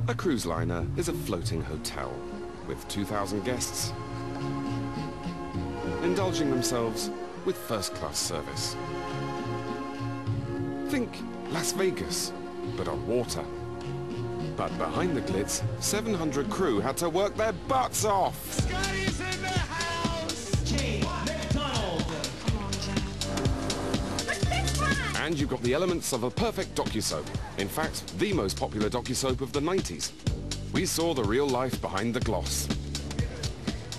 A cruise liner is a floating hotel with 2,000 guests indulging themselves with first-class service. Think Las Vegas, but on water. But behind the glitz, 700 crew had to work their butts off. Scotty's in the house! Gee, McDonald! Come on, Jack. And you've got the elements of a perfect docu-soap. In fact, the most popular docu-soap of the 90s. We saw the real life behind the gloss.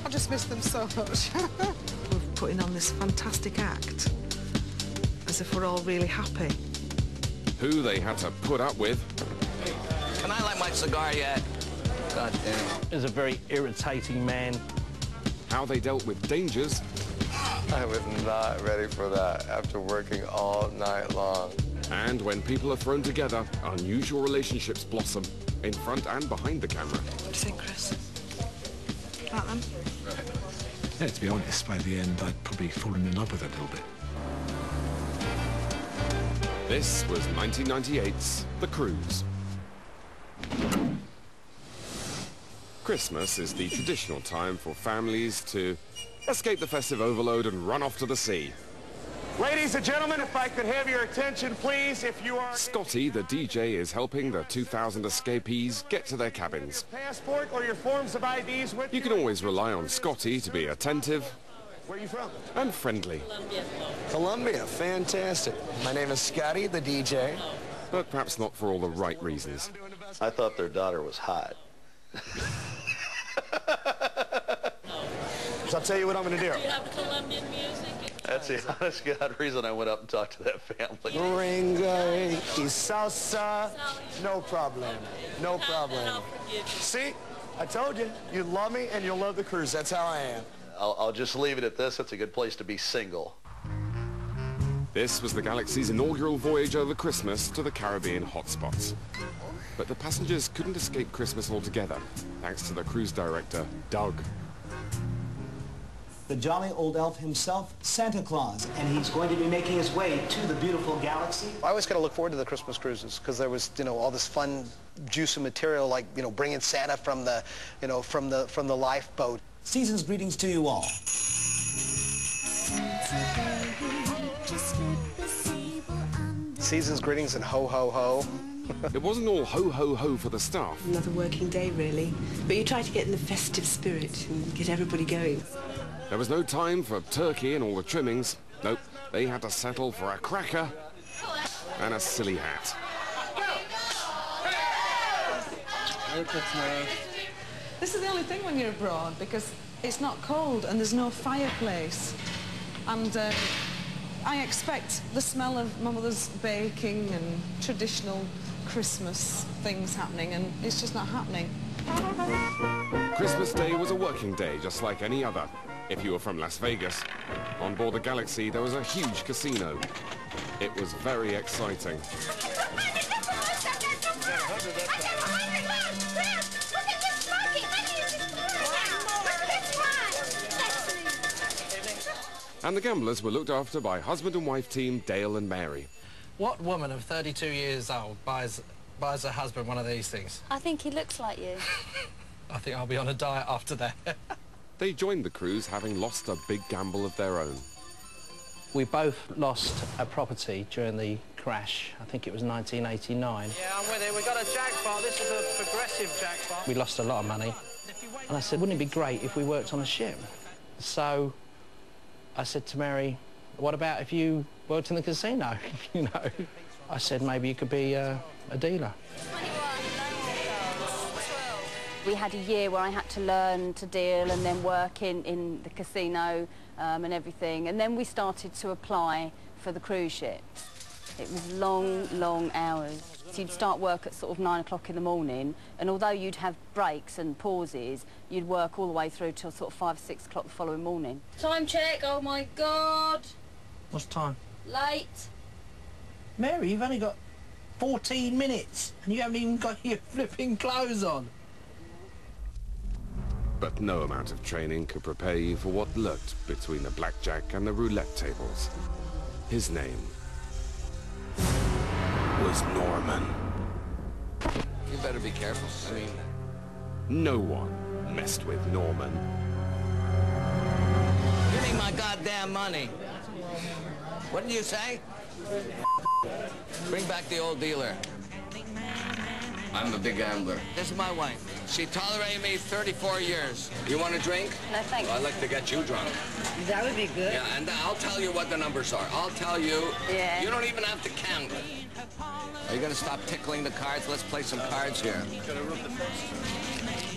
I just miss them so much. We're putting on this fantastic act, as if we're all really happy. Who they had to put up with. Can I light my cigar yet? God damn. He's a very irritating man. How they dealt with dangers. I was not ready for that after working all night long. And when people are thrown together, unusual relationships blossom, in front and behind the camera. What do you think, Chris? About them? Yeah, to be honest, by the end, I'd probably fallen in love with it a little bit. This was 1998's The Cruise. Christmas is the traditional time for families to escape the festive overload and run off to the sea. Ladies and gentlemen, if I could have your attention, please, if you are... Scotty, the DJ, is helping the 2,000 escapees get to their cabins. Passport or your forms of IDs with You can always rely on Scotty to be attentive. Where are you from? And friendly. Colombia, fantastic. My name is Scotty, the DJ. But perhaps not for all the right reasons. I thought their daughter was hot. So I'll tell you what I'm going to do. Do you have Colombian music? That's the honest God reason I went up and talked to that family. Merengue y salsa, no problem, no problem. See, I told you, you love me and you'll love the cruise. That's how I am. I'll just leave it at this. It's a good place to be single. This was the Galaxy's inaugural voyage over Christmas to the Caribbean hotspots. But the passengers couldn't escape Christmas altogether, thanks to the cruise director, Doug. The jolly old elf himself, Santa Claus, and he's going to be making his way to the beautiful galaxy. I always got to look forward to the Christmas cruises because there was, all this fun, juicy material like, bringing Santa from the, from the lifeboat. Season's greetings to you all. Season's greetings and ho, ho, ho. It wasn't all ho, ho, ho for the staff. Another working day, really. But you try to get in the festive spirit and get everybody going. There was no time for turkey and all the trimmings. Nope, they had to settle for a cracker and a silly hat. This is the only thing when you're abroad, because it's not cold and there's no fireplace. And I expect the smell of my mother's baking and traditional Christmas things happening, and it's just not happening. Christmas Day was a working day, just like any other. If you were from Las Vegas, on board the Galaxy there was a huge casino. It was very exciting. And the gamblers were looked after by husband and wife team Dale and Mary. What woman of 32 years old buys her husband one of these things? I think he looks like you. I think I'll be on a diet after that. They joined the cruise having lost a big gamble of their own. We both lost a property during the crash. I think it was 1989. Yeah, I'm with it. We got a jackpot. This is a progressive jackpot. We lost a lot of money. And I said, wouldn't it be great if we worked on a ship? So I said to Mary, what about if you worked in the casino? I said, maybe you could be a dealer. We had a year where I had to learn to deal and then work in the casino and everything. And then we started to apply for the cruise ship. It was long, long hours. So you'd start work at sort of 9 o'clock in the morning, and although you'd have breaks and pauses, you'd work all the way through till sort of 5, 6 o'clock the following morning. Time check, oh my God. What's time? Late. Mary, you've only got 14 minutes and you haven't even got your flipping clothes on. But no amount of training could prepare you for what lurked between the blackjack and the roulette tables. His name was Norman. You better be careful. I mean... No one messed with Norman. Give me my goddamn money. What did you say? Bring back the old dealer. I'm a big gambler. This is my wife. She tolerated me 34 years. You want a drink? No, thanks. Well, I'd like to get you drunk. That would be good. Yeah, and I'll tell you what the numbers are. I'll tell you. Yeah. You don't even have to count. Are you going to stop tickling the cards? Let's play some cards here.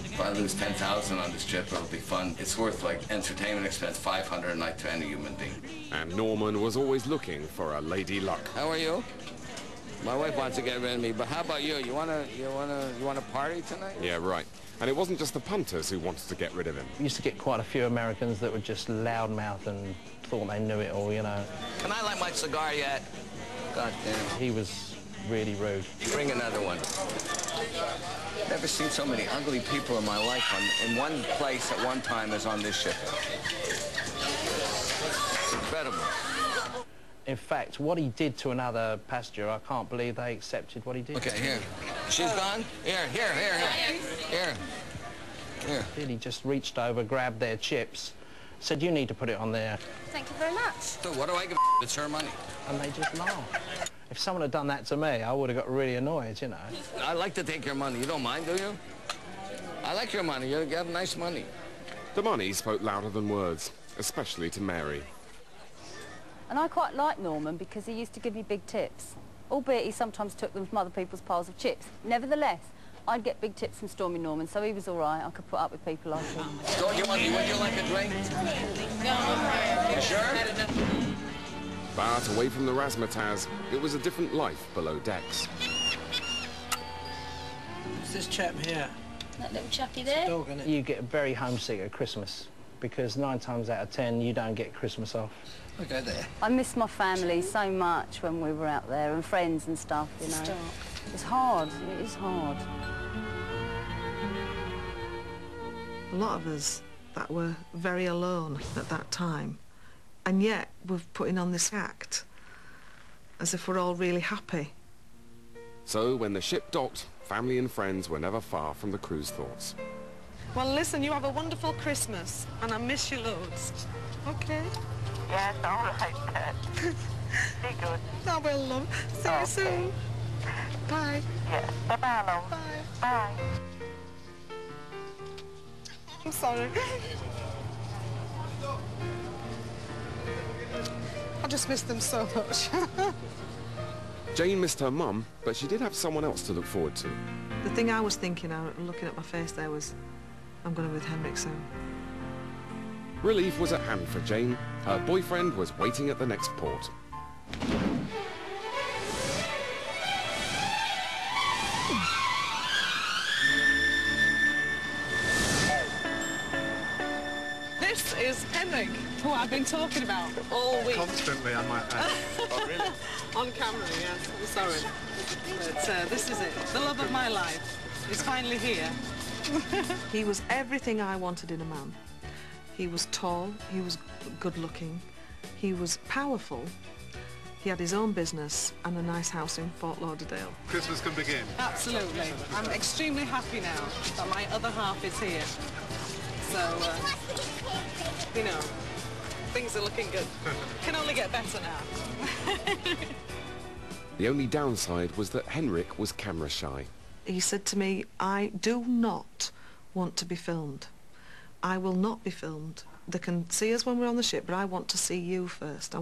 If I lose 10,000 on this trip, it'll be fun. It's worth, like, entertainment expense 500 a night to any human being. And Norman was always looking for a lady luck. How are you? My wife wants to get rid of me, but how about you? You wanna party tonight? Yeah, right. And it wasn't just the punters who wanted to get rid of him. We used to get quite a few Americans that were just loudmouth and thought they knew it all, you know. Can I light my cigar yet? God damn. He was really rude. Bring another one. Never seen so many ugly people in my life in one place at one time as on this ship. It's incredible. In fact, what he did to another passenger, I can't believe they accepted what he did. Okay, here. She's gone? Here. He just reached over, grabbed their chips, said, you need to put it on there. Thank you very much. So what do I give? It's her money. And they just laughed. If someone had done that to me, I would have got really annoyed, you know. I like to take your money. You don't mind, do you? I like your money. You have nice money. The money spoke louder than words, especially to Mary. And I quite like Norman because he used to give me big tips, albeit he sometimes took them from other people's piles of chips. Nevertheless, I'd get big tips from Stormy Norman, so he was all right. I could put up with people like him. Would you like a drink? You sure? But away from the razzmatazz, it was a different life below decks. Who's this chap here? That little chappy there? Dog, isn't it? You get very homesick at Christmas because 9 times out of 10 you don't get Christmas off. Okay, there. I miss my family so much when we were out there, and friends and stuff, you know. Stop. It's hard. It is hard. A lot of us that were very alone at that time, and yet we're putting on this act as if we're all really happy. So when the ship docked, family and friends were never far from the cruise thoughts. Well, listen, you have a wonderful Christmas, and I miss you loads. Okay? Yes, all right, Pet. Be good. I will, love. See you soon. Bye. Yes. Bye-bye, love. Bye. Bye. I'm sorry. I just miss them so much. Jane missed her mum, but she did have someone else to look forward to. The thing I was thinking, looking at my face there, was I'm going to be with Henrik soon. Relief was at hand for Jane. Her boyfriend was waiting at the next port. This is Henrik, who I've been talking about all week. Constantly, I might add. Oh, really? On camera, yes. I'm sorry. But this is it. The love of my life is finally here. He was everything I wanted in a man. He was tall, he was good-looking, he was powerful, he had his own business and a nice house in Fort Lauderdale. Christmas can begin. Absolutely. I'm extremely happy now that my other half is here. So, you know, things are looking good. Can only get better now. The only downside was that Henrik was camera shy. He said to me, I do not want to be filmed. I will not be filmed. They can see us when we're on the ship, but I want to see you first.